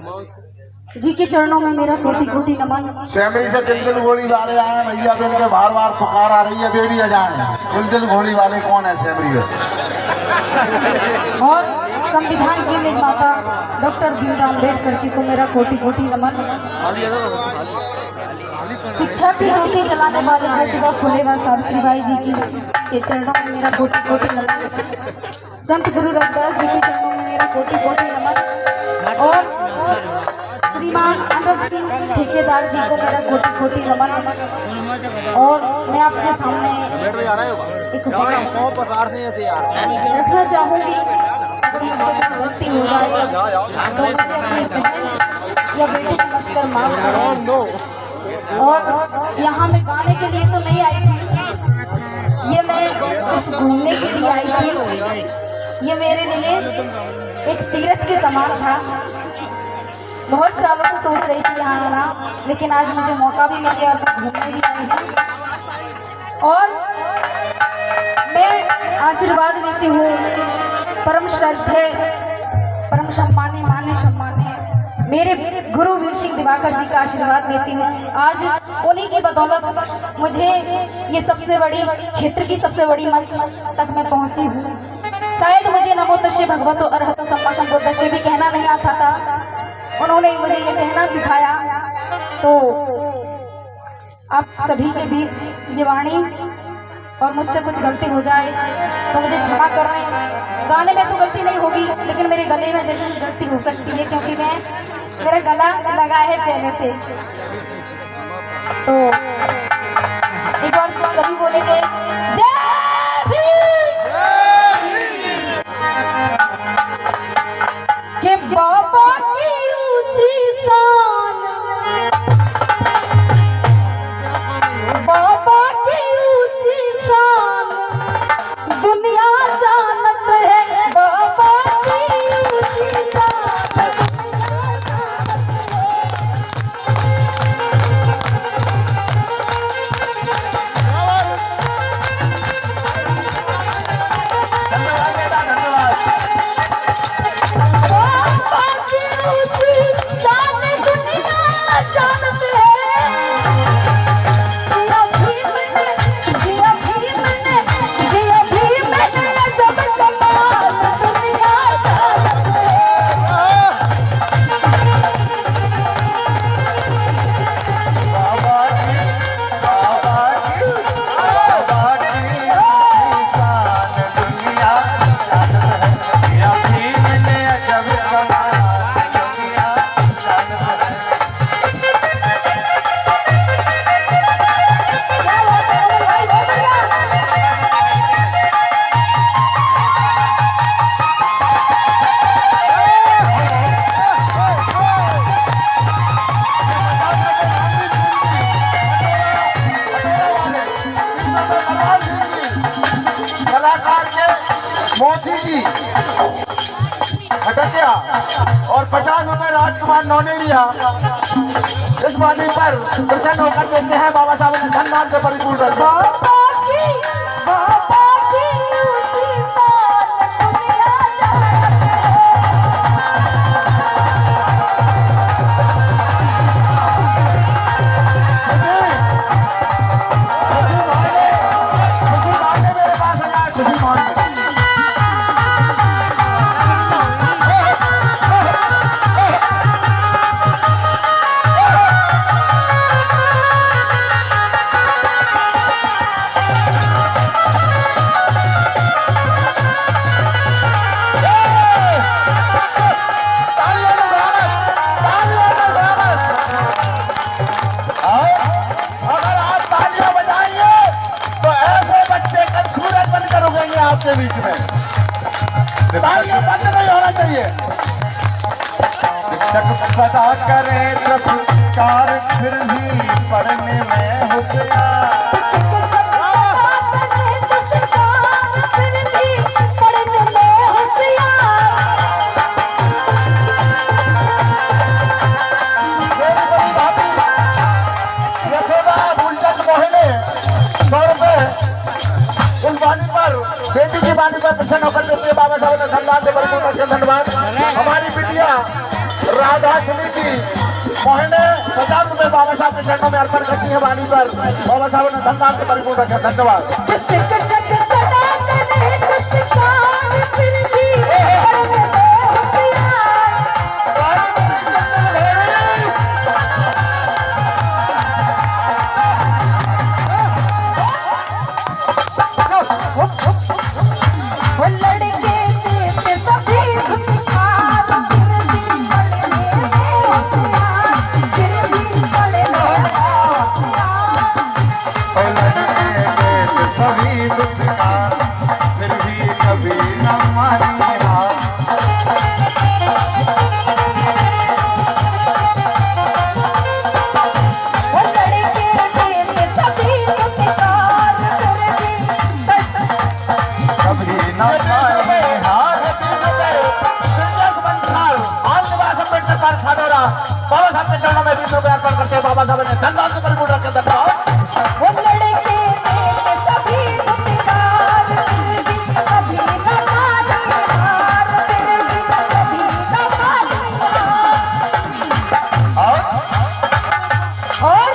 जी के चरणों में मेरा कोटि कोटि नमन। सेमरी से दिल दिल घोड़ी वाले आए भैया, बिन के बार बार पुकार आ रही है, बेबी आ जाए। दिल दिल घोड़ी वाले कौन है सेमरी में? और संविधान के निर्माता डॉक्टर भीमराव अम्बेडकर जी को मेरा कोटि कोटि नमन। शिक्षा की ज्योति जलाने वाले प्रतिभा फुले व सावित्रीबाई जी की के चरणों में मेरा कोटि कोटि नमन। संत गुरु रविदास जी के चरणों में मेरा कोटि कोटि नमन। और श्रीमान अमर सिंह ठेकेदार जी को मेरा कोटि कोटि नमन। और मैं आपके सामने एक रखना चाहूंगी, अगर मुझसे गलती हो जाए तो मुझे अपनी बहन या बेटी समझकर माफ करें। और यहाँ मैं गाने के लिए तो नहीं आई थी, ये मैं सिर्फ घूमने के लिए आई थी। ये मेरे लिए एक तीर्थ के समान था। बहुत सालों से सोच रही थी यहाँ आना, लेकिन आज मुझे मौका भी मिल गया और मैं घूमने भी आई हूँ। और मैं आशीर्वाद लेती हूँ परम श्रद्धेय, परम सम्मान्य, मान्य सम्मान्य मेरे गुरु वीर सिंह दिवाकर जी का आशीर्वाद लेती हूँ। आज उन्हीं की बदौलत मुझे ये सबसे बड़ी क्षेत्र की सबसे बड़ी मंच तक मैं पहुँची हूँ। शायद मुझे नमो तस्से भगवतो अरहतो सम्मा संबुद्धस्से भी कहना नहीं आता था, उन्होंने मुझे ये कहना सिखाया। तो आप सभी के बीच ये वाणी, और मुझसे कुछ गलती हो जाए तो मुझे क्षमा कर रहे हैं। गाने में तो गलती नहीं होगी, लेकिन मेरे गले में जरूर गलती हो सकती है, क्योंकि मेरा गला लगा है पहले से। तो एक बार सभी बोलेंगे जय भीम के बाबा की ऊंची शान, बाबा की ऊंची शान दुनिया जानत है। बाबा की ऊंची शान मोची जी हटकिया और 50 रुपए राजकुमार नौनेरिया इस वाणी पर प्रसन्न होकर देते हैं। बाबा साहब ने धन्यवाद से परिपूर्ण रखा। आपके बीच में तालियां बंद नहीं होना चाहिए। शिक्षक पता करे पुरस्कार फिर भी पढ़ने में होशियार, बेटी की बानी पर प्रसन्न होकर देते बाबा साहब ने धन्यवाद से परिपूर्ण धन्यवाद। हमारी बिटिया राधा समिति मोहने 50 रुपए बाबा साहब के चरणों में अर्पण करती है वाणी पर। बाबा साहब ने धन्यवाद से परिपूर्ण रखा। धन्यवाद। बाबा साहब के चरणों में 20 रुपए अर्पण करते हैं। बाबा साहब ने धन्यवाद से परिपूर्ण रखा। धन्यवाद। वो लड़के थे सभी गुप्तकार, फिर भी कभी न माने हार, फिर भी कभी न माने हार। और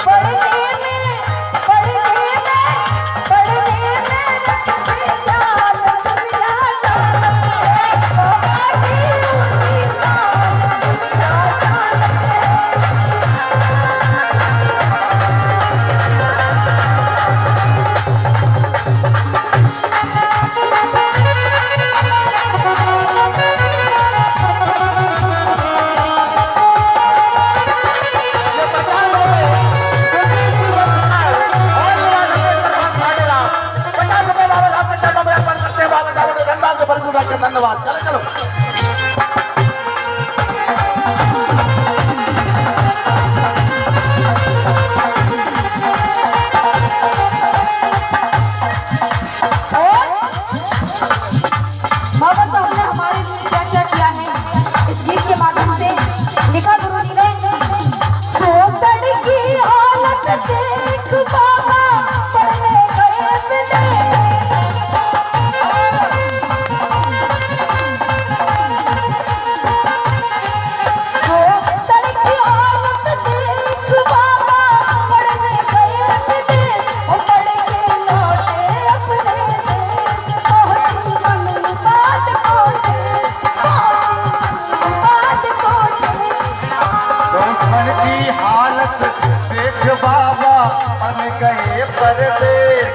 पढ़ने में धन्यवाद। चलो चलो। बाबा साहब ने हमारे लिए क्या क्या किया है इस गीत के माध्यम से लिखा गुरु जी ने। सोतड़ की हालत देख बाबा पढ़ने गए विदेश। की हालत देख बाबा बन गए परदेश,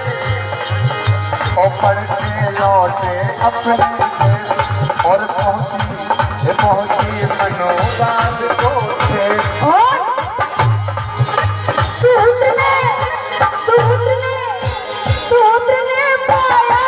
और पढ़ के लौटे अपने देश, और पहुंची मनोबाद को और सूत ने पाया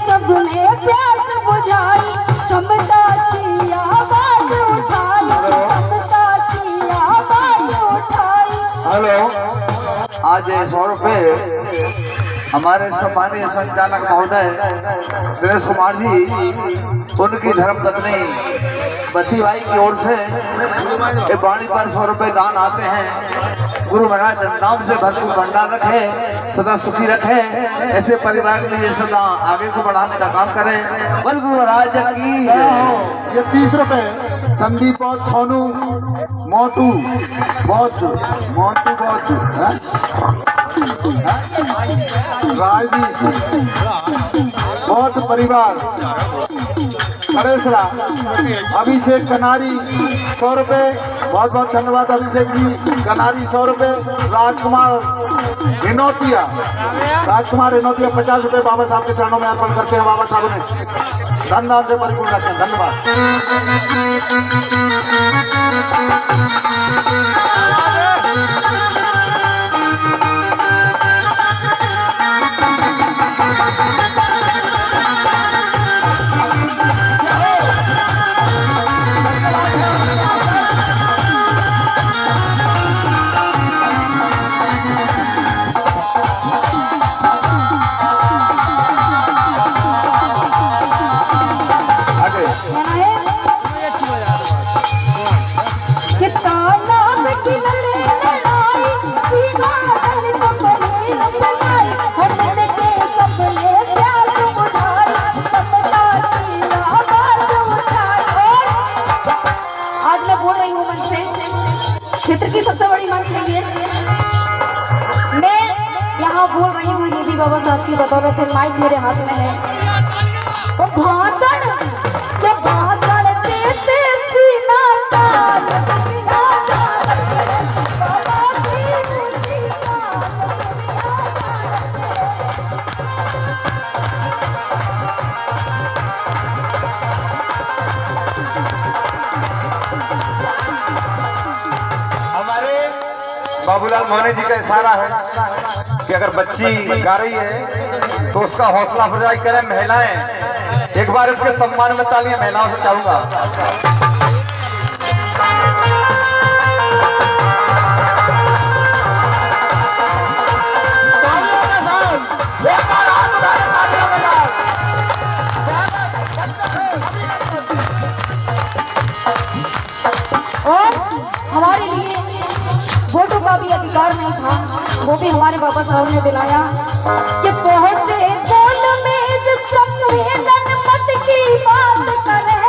सबने प्यास बुझाई, समझा किया पे हमारे सम्मानीय संचालक महोदय दिनेश कुमार जी, उनकी धर्मपत्नी बत्ती भाई की ओर से वाणी पर 100 रुपए दान आते हैं। गुरु महाराज नाम से भरपूर भंडार रखे, सदा सुखी रखे, ऐसे परिवार के लिए सदा आगे को बढ़ाने का काम करें। बल गुरु महाराज की ये 30 रुपए संदीप और सोनू मोटू बहुत राजदीप बहुत परिवार करेसरा अभिषेक कनारी 100 रुपए, बहुत बहुत धन्यवाद अभिषेक जी। कनारी 100 रुपए, राजकुमार इनोतिया 50 रुपए बाबा साहब के चरणों में अर्पण करते हैं। बाबा साहब ने धन नाम से परिपूर्ण रखें, धन्यवाद। क्षेत्र की सबसे बड़ी मंच है ये। मैं यहाँ बोल रही हूँ, ये भी बाबा साहब की बदौलत है। माइक मेरे हाथ में है और भाषण देते सीना तान, बाबूलाल मोहने जी का इशारा है कि अगर बच्ची गा रही है तो उसका हौसला अफजाई करें महिलाएं। एक बार इसके सम्मान में तालियां महिलाओं से चाहूंगा। और हमारे लिए वोटों का भी अधिकार नहीं था, वो भी हमारे बाबा साहब ने दिलाया कि पहुंचे कौन में जिस सम्मेलन मत की बात करे।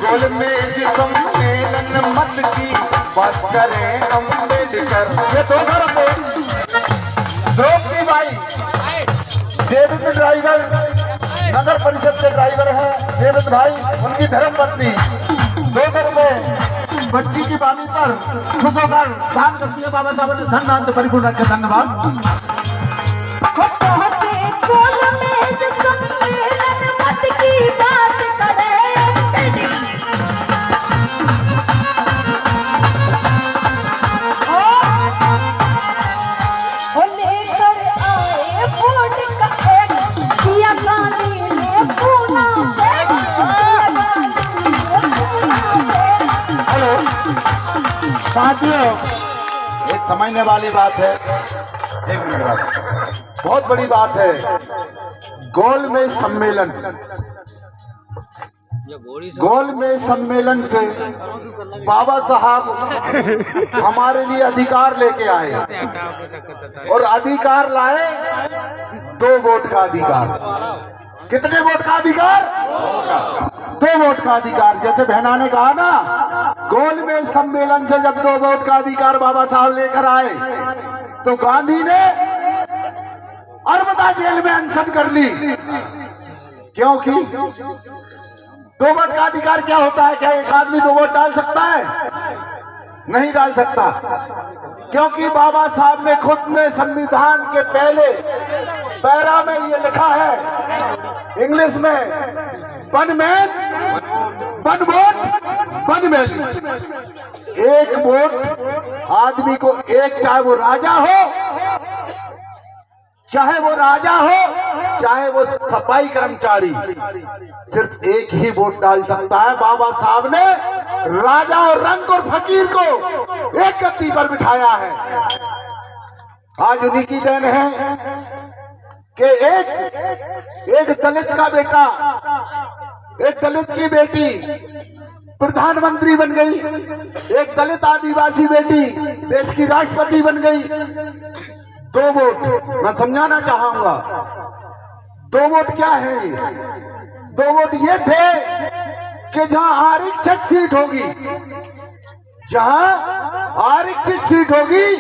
गोल में जिस सम्मेलन मत की बात करें अम्बेडकर। ये 200 रुपए द्रौपदी बाई देवित ड्राइवर, नगर परिषद के ड्राइवर है देवित भाई, उनकी धर्म पत्नी 200 रुपए बच्ची की बानी पर खुश होकर दान करती है। बाबा साहब ने धन दान से परिपूर्ण रखे, धन्यवाद। साथियों, एक समझने वाली बात है, एक मिनट बात, बहुत बड़ी बात है। गोलमेज सम्मेलन से बाबा साहब हमारे लिए अधिकार लेके आए और अधिकार लाए 2 वोट का अधिकार। कितने वोट का अधिकार? 2 वोट का अधिकार। जैसे बहना ने कहा ना, गोलमेज सम्मेलन से जब 2 वोट का अधिकार बाबा साहब लेकर आए तो गांधी ने अरबदा जेल में अनशन कर ली, क्योंकि 2 वोट का अधिकार क्या होता है? क्या एक आदमी 2 वोट डाल सकता है? नहीं डाल सकता, क्योंकि बाबा साहब ने खुद ने संविधान के पहले पैरा में ये लिखा है इंग्लिश में, one man one vote one value. एक वोट आदमी को, एक चाहे वो राजा हो चाहे वो राजा हो चाहे वो सफाई कर्मचारी, सिर्फ एक ही वोट डाल सकता है। बाबा साहब ने राजा और रंक और फकीर को एक गद्दी पर बिठाया है। आज उन्हीं की देन है कि एक दलित का बेटा, एक दलित की बेटी प्रधानमंत्री बन गई, एक दलित आदिवासी बेटी देश की राष्ट्रपति बन गई। 2 वोट मैं समझाना चाहूंगा। 2 वोट क्या है? 2 वोट ये थे कि जहां आरक्षित सीट होगी, जहां आरक्षित सीट होगी